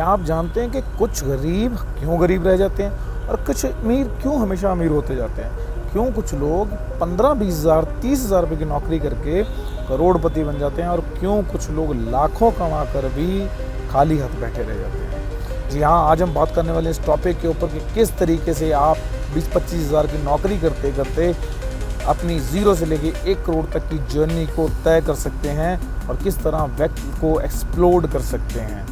आप जानते हैं कि कुछ गरीब क्यों गरीब रह जाते हैं और कुछ अमीर क्यों हमेशा अमीर होते जाते हैं? क्यों कुछ लोग 15-20 हज़ार 30 हज़ार रुपये की नौकरी करके करोड़पति बन जाते हैं और क्यों कुछ लोग लाखों कमा कर भी खाली हाथ बैठे रह जाते हैं? जी हाँ, आज हम बात करने वाले इस टॉपिक के ऊपर कि किस तरीके से आप 20-25 हज़ार की नौकरी करते करते अपनी ज़ीरो से लेके 1 करोड़ तक की जर्नी को तय कर सकते हैं और किस तरह व्यक्ति को एक्सप्लोड कर सकते हैं।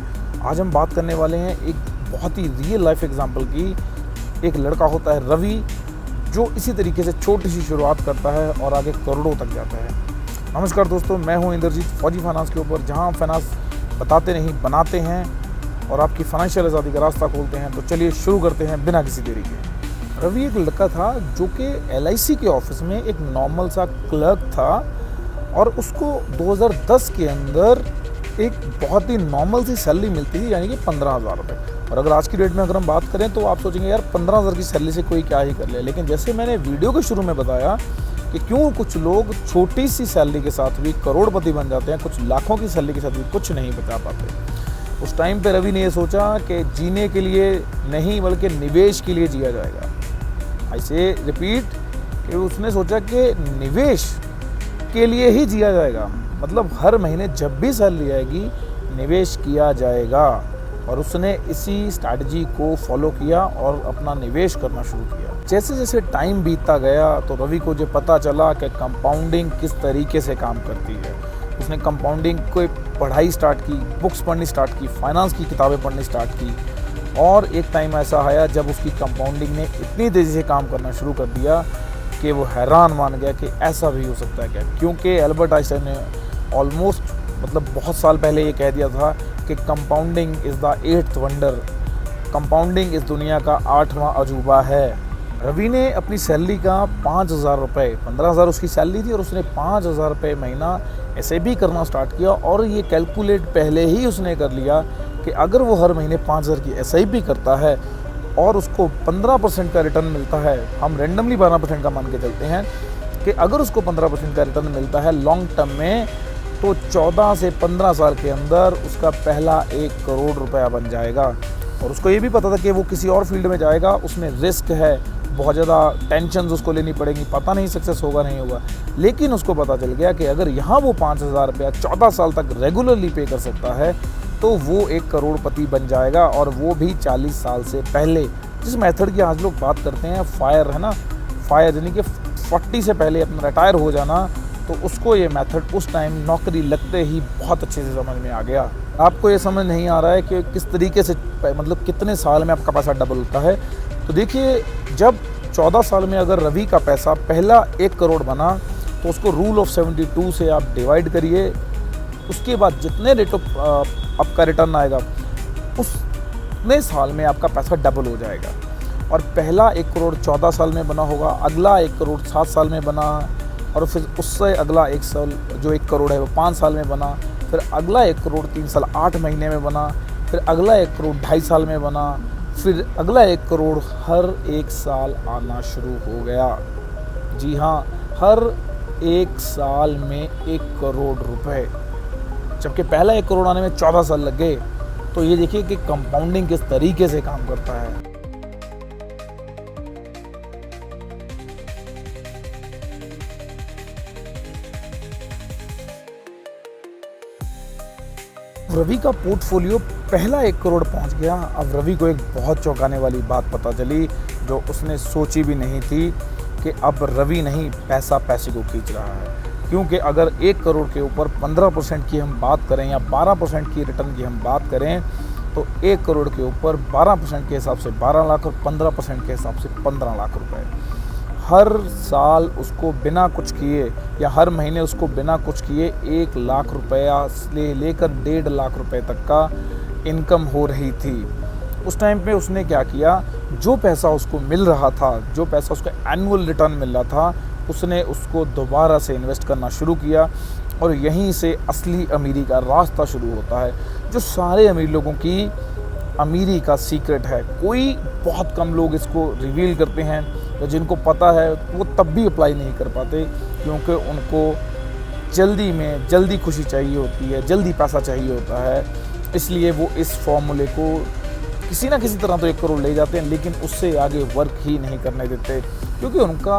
आज हम बात करने वाले हैं एक बहुत ही रियल लाइफ एग्जांपल की। एक लड़का होता है रवि, जो इसी तरीके से छोटी सी शुरुआत करता है और आगे करोड़ों तक जाता है। नमस्कार दोस्तों, मैं हूं इंद्रजीत फौजी फाइनेंस के ऊपर, जहां हम फाइनेंस बताते नहीं बनाते हैं और आपकी फाइनेंशियल आज़ादी का रास्ता खोलते हैं। तो चलिए शुरू करते हैं बिना किसी देरी के। रवि एक लड़का था जो कि LIC के ऑफिस में एक नॉर्मल सा क्लर्क था और उसको 2010 के अंदर एक बहुत ही नॉर्मल सी सैलरी मिलती थी, यानी कि 15,000 रुपये। और अगर आज की डेट में अगर हम बात करें तो आप सोचेंगे यार 15,000 की सैलरी से कोई क्या ही कर ले। लेकिन जैसे मैंने वीडियो के शुरू में बताया कि क्यों कुछ लोग छोटी सी सैलरी के साथ भी करोड़पति बन जाते हैं, कुछ लाखों की सैलरी के साथ भी कुछ नहीं बचा पाते। उस टाइम पे रवि ने ये सोचा कि जीने के लिए नहीं बल्कि निवेश के लिए जिया जाएगा। ऐसे रिपीट कि उसने सोचा कि निवेश के लिए ही जिया जाएगा, मतलब हर महीने जब भी सैलरी आएगी निवेश किया जाएगा। और उसने इसी स्ट्रैटेजी को फॉलो किया और अपना निवेश करना शुरू किया। जैसे जैसे टाइम बीतता गया तो रवि को जो पता चला कि कंपाउंडिंग किस तरीके से काम करती है। उसने कंपाउंडिंग को पढ़ाई स्टार्ट की, बुक्स पढ़नी स्टार्ट की, फाइनेंस की किताबें पढ़नी स्टार्ट की। और एक टाइम ऐसा आया जब उसकी कंपाउंडिंग ने इतनी तेज़ी से काम करना शुरू कर दिया कि वो हैरान मान गया कि ऐसा भी हो सकता है क्या। क्योंकि एल्बर्ट आइंस्टाइन ने ऑलमोस्ट बहुत साल पहले ये कह दिया था कि compounding is the 8th wonder, compounding इस दुनिया का 8वां अजूबा है। रवि ने अपनी सैलरी का 5,000 रुपये, 15,000 उसकी सैलरी थी और उसने 5,000 रुपये महीना ऐसे भी करना स्टार्ट किया। और ये कैलकुलेट पहले ही उसने कर लिया कि अगर वो हर महीने 5,000 की SIP करता है और उसको 15% का रिटर्न मिलता है, हम रेंडमली 12% का मान के चलते हैं कि अगर उसको 15% का रिटर्न मिलता है लॉन्ग टर्म में, तो 14 से 15 साल के अंदर उसका पहला 1 करोड़ रुपया बन जाएगा। और उसको ये भी पता था कि वो किसी और फील्ड में जाएगा, उसमें रिस्क है, बहुत ज़्यादा टेंशन उसको लेनी पड़ेगी, पता नहीं सक्सेस होगा नहीं होगा। लेकिन उसको पता चल गया कि अगर यहाँ वो 5,000 रुपया 14 साल तक रेगुलरली पे कर सकता है तो वो 1 करोड़पति बन जाएगा, और वो भी 40 साल से पहले। जिस मेथड की आज लोग बात करते हैं फायर, है ना, फायर यानी कि 40 से पहले अपना रिटायर हो जाना, तो उसको ये मेथड उस टाइम नौकरी लगते ही बहुत अच्छे से समझ में आ गया। आपको ये समझ नहीं आ रहा है कि किस तरीके से, मतलब कितने साल में आपका पैसा डबल होता है। तो देखिए, जब 14 साल में अगर रवि का पैसा पहला 1 करोड़ बना तो उसको रूल ऑफ 72 से आप डिवाइड करिए। उसके बाद जितने रेट ऑफ आपका रिटर्न आएगा उतने साल में आपका पैसा डबल हो जाएगा। और पहला 1 करोड़ 14 साल में बना होगा, अगला 1 करोड़ 7 साल में बना, और फिर उससे अगला 1 साल जो 1 करोड़ है वो 5 साल में बना, फिर अगला 1 करोड़ 3 साल 8 महीने में बना, फिर अगला 1 करोड़ 2.5 साल में बना, फिर अगला 1 करोड़ हर 1 साल आना शुरू हो गया। जी हाँ, हर 1 साल में 1 करोड़ रुपए, जबकि पहला 1 करोड़ आने में 14 साल लग गए। तो ये देखिए कि कंपाउंडिंग किस तरीके से काम करता है। रवि का पोर्टफोलियो पहला 1 करोड़ पहुंच गया। अब रवि को एक बहुत चौंकाने वाली बात पता चली जो उसने सोची भी नहीं थी, कि अब रवि नहीं, पैसा पैसे को खींच रहा है। क्योंकि अगर 1 करोड़ के ऊपर 15% की हम बात करें या 12% की रिटर्न की हम बात करें, तो 1 करोड़ के ऊपर 12% के हिसाब से 12 लाख और 15% के हिसाब से 15 लाख रुपए। हर साल उसको बिना कुछ किए या हर महीने उसको बिना कुछ किए 1 लाख रुपया से लेकर 1.5 लाख रुपए तक का इनकम हो रही थी। उस टाइम पे उसने क्या किया, जो पैसा उसको मिल रहा था, जो पैसा उसको एनुअल रिटर्न मिल रहा था, उसने उसको दोबारा से इन्वेस्ट करना शुरू किया। और यहीं से असली अमीरी का रास्ता शुरू होता है, जो सारे अमीर लोगों की अमीरी का सीक्रेट है। कोई बहुत कम लोग इसको रिवील करते हैं, तो जिनको पता है वो तब भी अप्लाई नहीं कर पाते, क्योंकि उनको जल्दी में जल्दी खुशी चाहिए होती है, जल्दी पैसा चाहिए होता है। इसलिए वो इस फॉर्मूले को किसी ना किसी तरह तो 1 करोड़ ले जाते हैं, लेकिन उससे आगे वर्क ही नहीं करने देते, क्योंकि उनका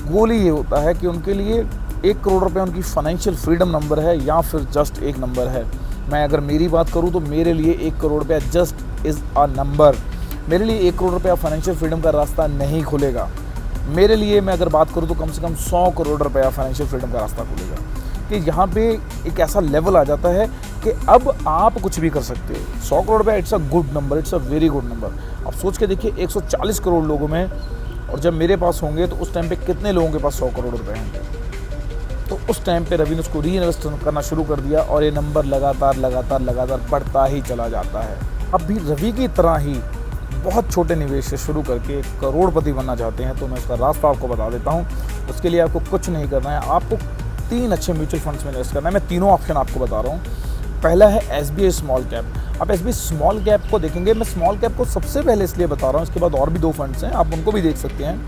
गोल ही ये होता है कि उनके लिए 1 करोड़ रुपए उनकी फाइनेंशियल फ्रीडम नंबर है या फिर जस्ट एक नंबर है। मैं अगर मेरी बात करूं तो मेरे लिए 1 करोड़ रुपया जस्ट इज़ अ नंबर। मेरे लिए 1 करोड़ रुपया फाइनेंशियल फ्रीडम का रास्ता नहीं खुलेगा। मेरे लिए मैं अगर बात करूं तो कम से कम 100 करोड़ रुपया फाइनेंशियल फ्रीडम का रास्ता खुलेगा, कि यहाँ पे एक ऐसा लेवल आ जाता है कि अब आप कुछ भी कर सकते हो। 100 करोड़ रुपया it's a good number, it's a very good number. आप सोच के देखिए 140 करोड़ लोगों में, और जब मेरे पास होंगे तो उस टाइम पे कितने लोगों के पास 100 करोड़ रुपए होंगे। तो उस टाइम पे रवि ने उसको री इन्वेस्ट करना शुरू कर दिया और ये नंबर लगातार बढ़ता ही चला जाता है। अब भी रवि की तरह ही बहुत छोटे निवेश से शुरू करके करोड़पति बनना चाहते हैं तो मैं उसका रास्ता आपको बता देता हूँ। उसके लिए आपको कुछ नहीं करना है, आपको 3 अच्छे म्यूचुअल फंड्स में इन्वेस्ट करना है। मैं तीनों ऑप्शन आपको बता रहा हूँ। पहला है SBI स्मॉल कैप। आप SBI स्मॉल कैप को देखेंगे, मैं स्मॉल कैप को सबसे पहले इसलिए बता रहा हूँ, इसके बाद और भी 2 फंड्स हैं, आप उनको भी देख सकते हैं।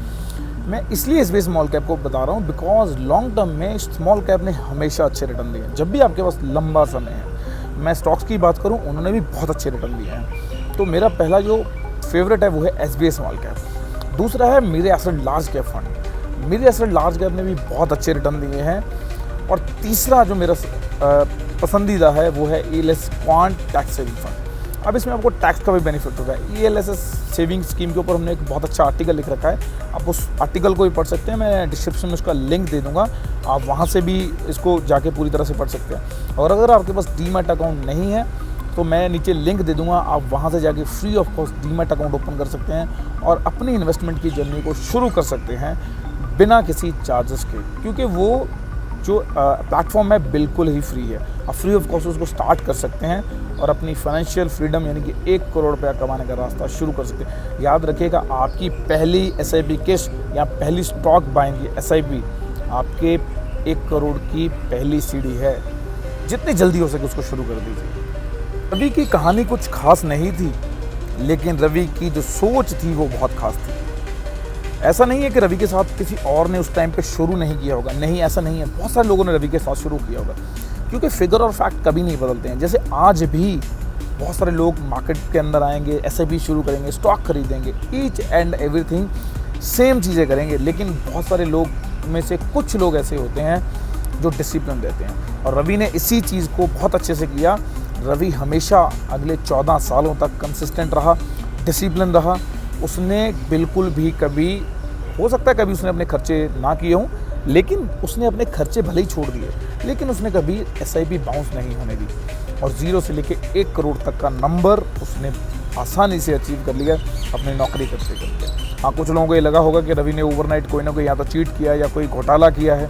मैं इसलिए SBI स्मॉल कैप को बता रहा हूँ बिकॉज लॉन्ग टर्म में स्मॉल कैप ने हमेशा अच्छे रिटर्न दिए हैं। जब भी आपके पास लंबा समय है, मैं स्टॉक्स की बात करूँ, उन्होंने भी बहुत अच्छे रिटर्न दिए हैं। तो मेरा पहला जो फेवरेट है वो है SBI स्मॉल कैप। दूसरा है मेरे एसेट लार्ज कैप फंड। मेरे एसेट लार्ज कैप ने भी बहुत अच्छे रिटर्न दिए हैं। और तीसरा जो मेरा पसंदीदा है वो है ELS quant tax saving fund. अब इसमें आपको टैक्स का भी बेनिफिट होगा। ELSS सेविंग स्कीम के ऊपर हमने एक बहुत अच्छा आर्टिकल लिख रखा है, आप उस आर्टिकल को भी पढ़ सकते हैं। मैं डिस्क्रिप्शन में उसका लिंक दे दूंगा, आप वहाँ से भी इसको जाके पूरी तरह से पढ़ सकते हैं। और अगर आपके पास डीमैट अकाउंट नहीं है तो मैं नीचे लिंक दे दूंगा, आप वहाँ से जाके free of cost demat account open कर सकते हैं और अपनी इन्वेस्टमेंट की जर्नी को शुरू कर सकते हैं बिना किसी चार्जेस के, क्योंकि वो जो प्लेटफॉर्म है बिल्कुल ही फ्री है। आप फ्री ऑफ कॉस्ट उसको स्टार्ट कर सकते हैं और अपनी फाइनेंशियल फ्रीडम यानी कि 1 करोड़ रुपया कमाने का रास्ता शुरू कर सकते हैं। याद रखिएगा, आपकी पहली SIP किस्त या पहली स्टॉक बाइंग की SIP आपके 1 करोड़ की पहली सीढ़ी है। जितनी जल्दी हो सके उसको शुरू कर दीजिए। रवि की कहानी कुछ खास नहीं थी, लेकिन रवि की जो सोच थी वो बहुत खास थी। ऐसा नहीं है कि रवि के साथ किसी और ने उस टाइम पे शुरू नहीं किया होगा, नहीं ऐसा नहीं है। बहुत सारे लोगों ने रवि के साथ शुरू किया होगा, क्योंकि फिगर और फैक्ट कभी नहीं बदलते हैं। जैसे आज भी बहुत सारे लोग मार्केट के अंदर आएंगे, SIP शुरू करेंगे, स्टॉक खरीदेंगे, ईच एंड एवरीथिंग सेम चीज़ें करेंगे, लेकिन बहुत सारे लोग में से कुछ लोग ऐसे होते हैं जो डिसिप्लिन देते हैं। और रवि ने इसी चीज़ को बहुत अच्छे से किया। रवि हमेशा अगले 14 सालों तक कंसिस्टेंट रहा, डिसिप्लिन रहा। उसने बिल्कुल भी कभी, हो सकता है कभी उसने अपने खर्चे ना किए हों, लेकिन उसने अपने खर्चे भले ही छोड़ दिए, लेकिन उसने कभी SIP बाउंस नहीं होने दी। और 0 से लेके 1 करोड़ तक का नंबर उसने आसानी से अचीव कर लिया अपनी नौकरी करते करते। हाँ, कुछ लोगों को ये लगा होगा कि रवि ने ओवरनाइट कोई ना कोई या तो चीट किया या कोई घोटाला किया है,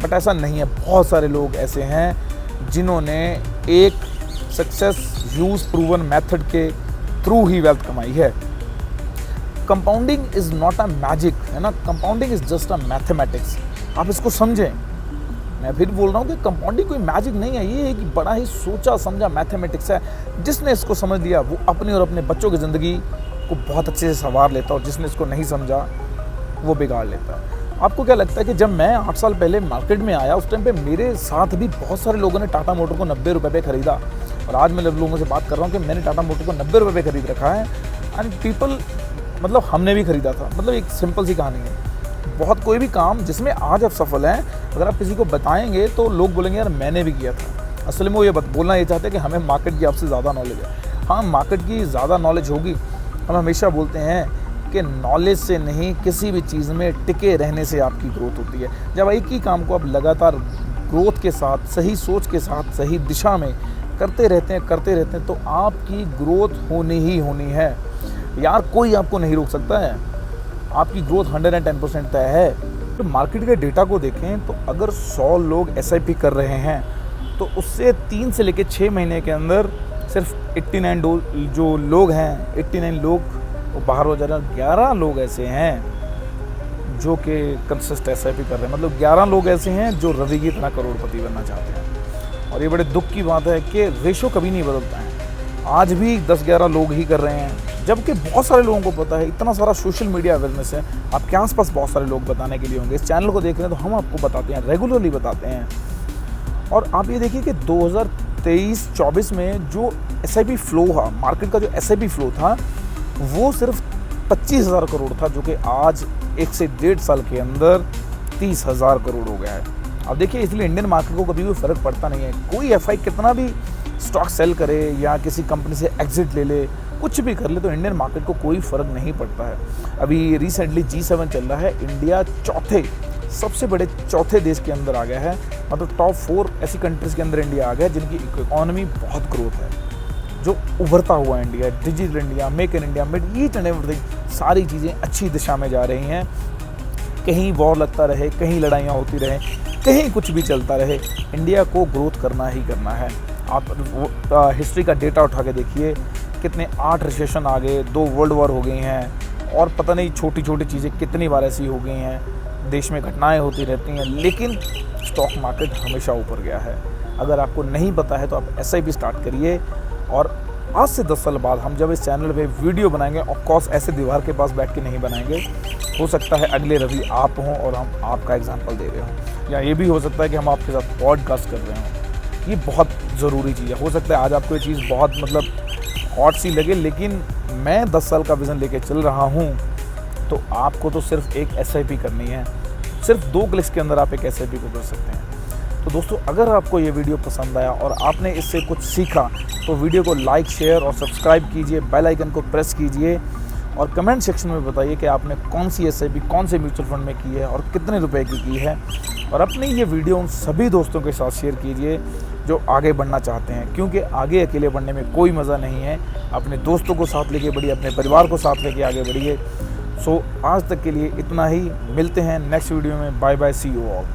बट ऐसा नहीं है। बहुत सारे लोग ऐसे हैं जिन्होंने एक सक्सेस यूज प्रूवन मेथड के थ्रू ही वेल्थ कमाई है। Compounding is not a magic, है ना, compounding is just a mathematics. आप इसको समझें। मैं फिर बोल रहा हूँ कि कंपाउंडिंग कोई मैजिक नहीं है, ये एक बड़ा ही सोचा समझा मैथमेटिक्स है। जिसने इसको समझ लिया वो अपनी और अपने बच्चों की ज़िंदगी को बहुत अच्छे से संवार लेता है, और जिसने इसको नहीं समझा वो बिगाड़ लेता है। आपको क्या लगता है कि जब मैं 8 साल पहले मार्केट में आया उस टाइम पे मेरे साथ भी बहुत सारे लोगों ने टाटा मोटर को 90 रुपये पे खरीदा, और आज मैं लोगों से बात कर रहा हूँ कि मैंने टाटा मोटर को 90 रुपये पे खरीद रखा है, एंड पीपल, मतलब हमने भी खरीदा था। मतलब एक सिंपल सी कहानी है। बहुत कोई भी काम जिसमें आज आप सफल हैं, अगर आप किसी को बताएंगे तो लोग बोलेंगे यार मैंने भी किया था। असल में वो ये बोलना ये चाहते हैं कि हमें मार्केट की आपसे ज़्यादा नॉलेज है। हाँ, मार्केट की ज़्यादा नॉलेज होगी। हम हमेशा बोलते हैं कि नॉलेज से नहीं, किसी भी चीज़ में टिके रहने से आपकी ग्रोथ होती है। जब एक ही काम को आप लगातार ग्रोथ के साथ, सही सोच के साथ, सही दिशा में करते रहते हैं तो आपकी ग्रोथ होनी ही होनी है यार। कोई आपको नहीं रोक सकता है, आपकी ग्रोथ 110% तय है। तो मार्केट के डेटा को देखें तो अगर 100 लोग SIP कर रहे हैं तो उससे 3 से लेकर 6 महीने के अंदर सिर्फ 89 जो लोग हैं, 89 लोग वो बाहर हो जा रहे हैं। 11 लोग ऐसे हैं जो कि कंसिस्ट SIP कर रहे हैं। मतलब 11 लोग ऐसे हैं जो रवि की तरह करोड़पति बनना चाहते हैं। और ये बड़े दुख की बात है कि रेशो कभी नहीं बदलता है। आज भी 10-11 लोग ही कर रहे हैं, जबकि बहुत सारे लोगों को पता है। इतना सारा सोशल मीडिया अवेयरनेस है, आपके आसपास बहुत सारे लोग बताने के लिए होंगे। इस चैनल को देख रहे हैं तो हम आपको बताते हैं, रेगुलरली बताते हैं। और आप ये देखिए कि 23-24 में जो SIP फ्लो था, मार्केट का जो SIP फ्लो था वो सिर्फ 25,000 करोड़ था, जो कि आज 1 से 1.5 साल के अंदर 30,000 करोड़ हो गया है। अब देखिए, इसलिए इंडियन मार्केट को कभी भी फ़र्क पड़ता नहीं है। कोई FI कितना भी स्टॉक सेल करे या किसी कंपनी से एग्जिट ले ले, कुछ भी कर ले, तो इंडियन मार्केट को कोई फ़र्क नहीं पड़ता है। अभी रिसेंटली G7 चल रहा है, इंडिया सबसे बड़े चौथे देश के अंदर आ गया है, मतलब टॉप 4 ऐसी कंट्रीज़ के अंदर इंडिया आ गया है जिनकी इकोनॉमी बहुत ग्रोथ है, जो उभरता हुआ India, digital India, make in India, made each and everything, सारी चीज़ें अच्छी दिशा में जा रही हैं। कहीं वॉर लगता रहे, कहीं लड़ाइयाँ होती रहें, कहीं कुछ भी चलता रहे, इंडिया को ग्रोथ करना ही करना है। आप हिस्ट्री का डेटा उठा के देखिए, कितने 8 रिसेशन आ गए, 2 वर्ल्ड वॉर हो गई हैं, और पता नहीं छोटी छोटी चीज़ें कितनी बार ऐसी हो गई हैं, देश में घटनाएं होती रहती हैं, लेकिन स्टॉक मार्केट हमेशा ऊपर गया है। अगर आपको नहीं पता है तो आप SIP स्टार्ट करिए, और आज से 10 साल बाद हम जब इस चैनल पे वीडियो बनाएंगे, ऑफ कोर्स ऐसे दीवार के पास बैठ के नहीं बनाएंगे, हो सकता है अगले रवि आप हों और हम आपका एग्जाम्पल दे रहे हों, या ये भी हो सकता है कि हम आपके साथ पॉडकास्ट कर रहे हों। ये बहुत ज़रूरी चीज़ है। हो सकता है आज आपको ये चीज़ बहुत हॉट सी लगे, लेकिन मैं 10 साल का विज़न लेके चल रहा हूँ, तो आपको तो सिर्फ एक SIP करनी है। सिर्फ 2 क्लिक्स के अंदर आप एक SIP को कर सकते हैं। तो दोस्तों, अगर आपको ये वीडियो पसंद आया और आपने इससे कुछ सीखा, तो वीडियो को लाइक, शेयर और सब्सक्राइब कीजिए, बेल आइकन को प्रेस कीजिए, और कमेंट सेक्शन में बताइए कि आपने कौन सी SIP, कौन से म्यूचुअल फंड में की है और कितने रुपए की है। और अपनी ये वीडियो उन सभी दोस्तों के साथ शेयर कीजिए जो आगे बढ़ना चाहते हैं, क्योंकि आगे अकेले बढ़ने में कोई मज़ा नहीं है। अपने दोस्तों को साथ लेके बढ़िए, अपने परिवार को साथ लेके आगे बढ़िए। सो आज तक के लिए इतना ही, मिलते हैं नेक्स्ट वीडियो में। Bye bye, see you all.